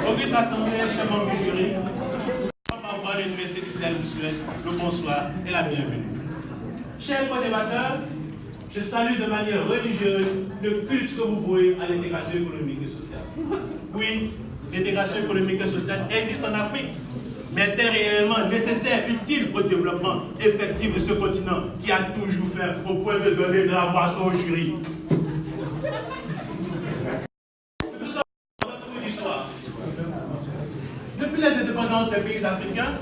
Auguste Assemblée, chers membres du jury, membre de l'Université du Saint-Louis, le bonsoir et la bienvenue. Chers co-débatteurs, je salue de manière religieuse le culte que vous vouez à l'intégration économique et sociale. Oui, l'intégration économique et sociale existe en Afrique, mais est-elle réellement nécessaire, utile au développement effectif de ce continent qui a toujours faim au point de donner de la boisson au jury? Depuis les indépendances des pays africains,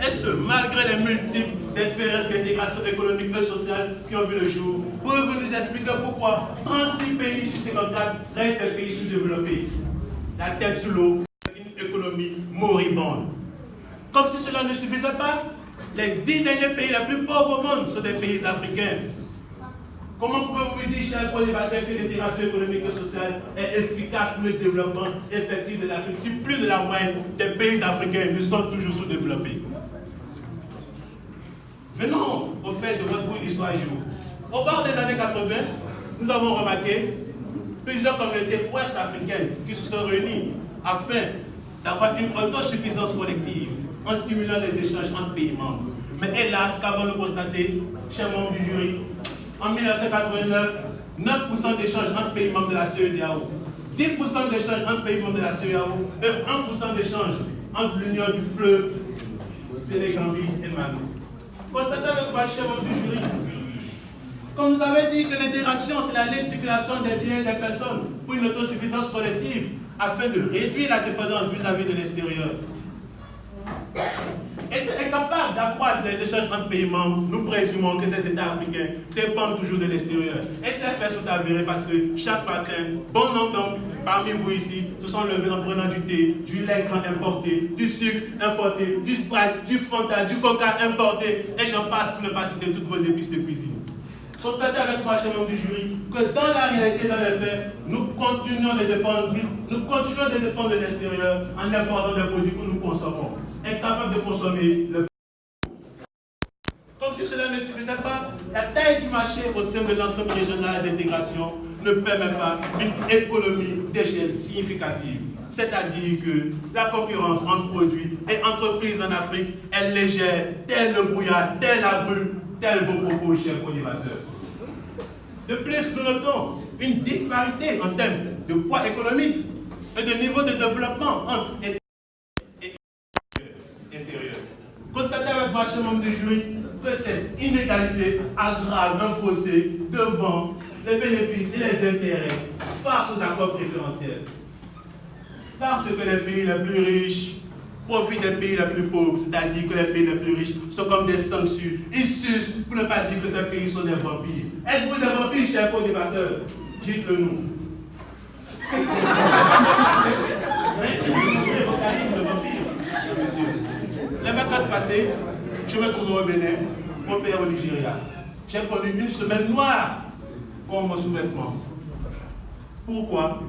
et ce, malgré les multiples espérances d'intégration économique et sociale qui ont vu le jour, pouvez-vous nous expliquer pourquoi 36 pays sur 54 restent des pays sous-développés, la tête sous l'eau, une économie moribonde? Comme si cela ne suffisait pas, les 10 derniers pays les plus pauvres au monde sont des pays africains. Comment pouvez-vous me dire, chers co-débatteurs, que l'intégration économique et sociale est efficace pour le développement effectif de l'Afrique si plus de la moitié des pays africains ne sont toujours sous-développés? Venons au fait de votre cours d'histoire géo. Au bord des années 80, nous avons remarqué plusieurs communautés ouest-africaines qui se sont réunies afin d'avoir une autosuffisance collective en stimulant les échanges entre pays membres. Mais hélas, qu'avons-nous constaté, chers membres du jury, en 1989, 9% d'échanges entre pays membres de la CEDEAO, 10% d'échanges entre pays membres de la CEDEAO et 1% d'échanges entre l'Union du fleuve, Sénégambie et Mali. Constatez avec moi, chers membres du jury, comme vous avez dit que l'intégration, c'est la libre circulation des biens et des personnes pour une autosuffisance collective afin de réduire la dépendance vis-à-vis de l'extérieur. Étant incapable d'accroître les échanges entre pays membres, nous présumons que ces États africains dépendent toujours de l'extérieur. Et ces faits sont avérés parce que chaque matin, bon nombre parmi vous ici se sont levés en prenant du thé, du lait grand importé, du sucre importé, du Sprite, du Fanta, du Coca importé, et j'en passe pour ne pas citer toutes vos épices de cuisine. Constatez avec moi, chers membres du jury, que dans la réalité, dans les faits, nous continuons de dépendre de l'extérieur en important des produits que nous consommons. Incapables de consommer le. Comme si cela ne suffisait pas, la taille du marché au sein de l'ensemble régional d'intégration ne permet pas une économie d'échelle significative. C'est-à-dire que la concurrence entre produits et entreprises en Afrique est légère, tel le brouillard, tel la brume, tel vos propos, chers co-débatteurs. De plus, nous notons une disparité en termes de poids économique et de niveau de développement entre États et intérieurs. Constatez avec moi, chers membres du jury, que cette inégalité aggrave un fossé devant les bénéfices et les intérêts face aux accords préférentiels. Parce que les pays les plus riches profitent des pays les plus pauvres, c'est-à-dire que les pays les plus riches sont comme des sangsues. Ils sucent pour ne pas dire que ces pays sont des vampires. Êtes-vous des vampires, chers co-débatteurs? Dites-le nous. Merci, vous montrez vos carrières de vampires, monsieur. Les vacances passées, je me trouve au Bénin, mon père au Nigeria. J'ai connu une semaine noire comme mon sous-vêtement. Pourquoi?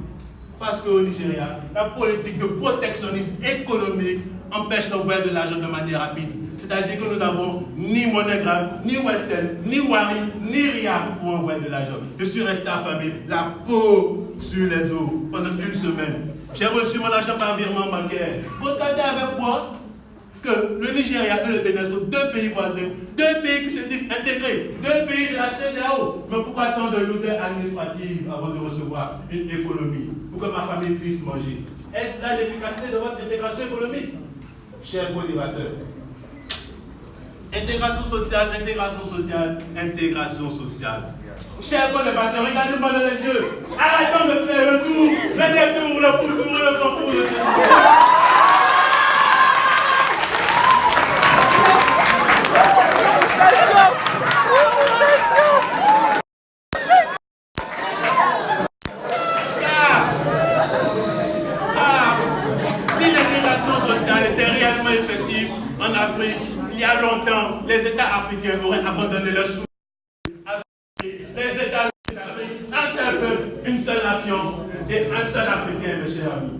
Parce qu'au Nigeria, la politique de protectionnisme économique empêche d'envoyer de l'argent de manière rapide. C'est-à-dire que nous n'avons ni MoneyGram, ni Western, ni Wari, ni Ria pour envoyer de l'argent. Je suis resté affamé, la peau sur les os pendant une semaine. J'ai reçu mon argent par virement bancaire. Constatez avec moi que le Nigeria et le Bénin sont deux pays voisins, deux pays qui se disent intégrés, deux pays de la CEDEAO. Mais pourquoi tant de lourdeur administrative avant de recevoir une économie pour que ma famille puisse manger? Est-ce là l'efficacité de votre intégration économique? Chers co-débatteurs, intégration sociale, intégration sociale, intégration sociale. Chers co-débatteurs, regardez-moi dans les yeux. Arrêtons de faire le tour, le détour, le pourtour, le concours de ce. Effective en Afrique, il y a longtemps, les États africains auraient abandonné leur souveraineté. Les États d'Afrique, un seul peuple, une seule nation et un seul Africain, mes chers amis.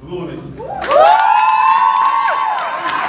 Je vous remercie.